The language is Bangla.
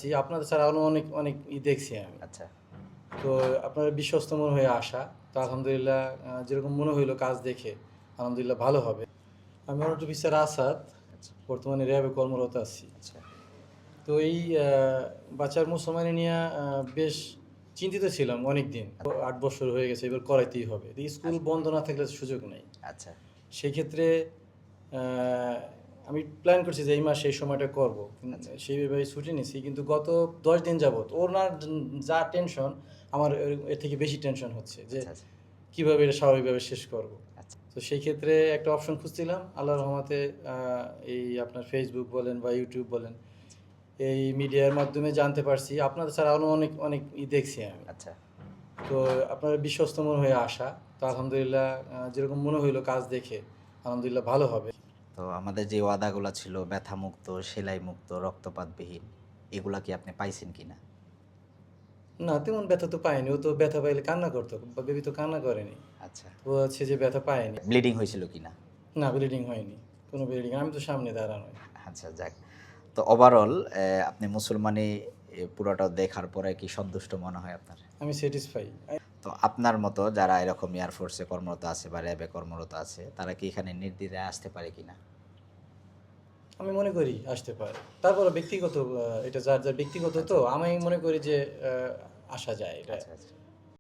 আসছি, আপনাদের ছাড়া আরও অনেক অনেক দেখছি আমি। আচ্ছা। তো আপনার বিশ্বস্ত মনে হয়ে আসা। তো আলহামদুলিল্লাহ যেরকম মনে হইলো কাজ দেখে, আলহামদুলিল্লাহ ভালো হবে। আমি অনারেট অফিসার আসাদ, আচ্ছা। বর্তমানে র্যাবে কর্মরত আছি। আচ্ছা। তো এই বাচ্চার মুসলমানি নিয়ে বেশ চিন্তিত ছিলাম অনেকদিন। ৮ বছর হয়ে গেছে, এবার করাইতেই হবে। তো স্কুল আচ্ছা। বন্ধ না থাকলে সুযোগ নেই। আচ্ছা। সেক্ষেত্রে আ আমি প্ল্যান করছি যে এই মাসে এই সময়টা করব। আচ্ছা। সেইভাবে ছুটি নিছি। কিন্তু গত ১০ দিন যাবৎ ওনার যা টেনশন, আমার এর থেকে বেশি টেনশন হচ্ছে যে আচ্ছা। আচ্ছা। কিভাবে এটা স্বাভাবিকভাবে শেষ করব। আচ্ছা। তো সেই ক্ষেত্রে একটা অপশন খুঁজছিলাম। আল্লাহর রহমতে আ এই আপনার Facebook বলেন বা YouTube বলেন, এই মিডিয়ার মাধ্যমে জানতে পারছি। আপনাদের ছাড়া আরও অনেক অনেক দেখছি আমি। আচ্ছা। তো আপনার বিশ্বস্ত মনে হয়ে আসা। তো আলহামদুলিল্লাহ যেরকম মনে হইলো কাজ দেখে, আলহামদুলিল্লাহ ভালো হবে। তো আমাদের যে ওয়াদাগুলা ছিল ব্যথামুক্ত, সেলাইমুক্ত, রক্তপাতবিহীন, এগুলা কি আপনি পাইছেন কিনা? না, তেমন ব্যথা তো পায়নি। ও তো ব্যথা পাইলে কান্না করত। বেবি তো কান্না করেনি। আচ্ছা। তো হচ্ছে যে ব্যথা পায়নি। ব্লিডিং হয়েছিল কিনা? না, ব্লিডিং হয়নি। কোনো ব্লিডিং, আমি তো সামনে দাঁড়ানো। আচ্ছা, যাক। তো ওভারঅল আপনি মুসলমানি পুরাটা দেখার পরে কি সন্তুষ্ট মনে হয় আপনার? আমি স্যাটিসফাই। তো আপনার মতো যারা এরকম এয়ারফোর্সে কর্মরত আছে বা র্যাবে কর্মরত আছে, তারা কি এখানে নির্দ্বিধায় আসতে পারে কিনা? আমি মনে করি আসতে পারে। তারপরও ব্যক্তিগত এটা যার ব্যক্তিগত, তো আচ্ছা। আমি আচ্ছা। মনে করি যে আসা যায় এটা। আচ্ছা। আচ্ছা।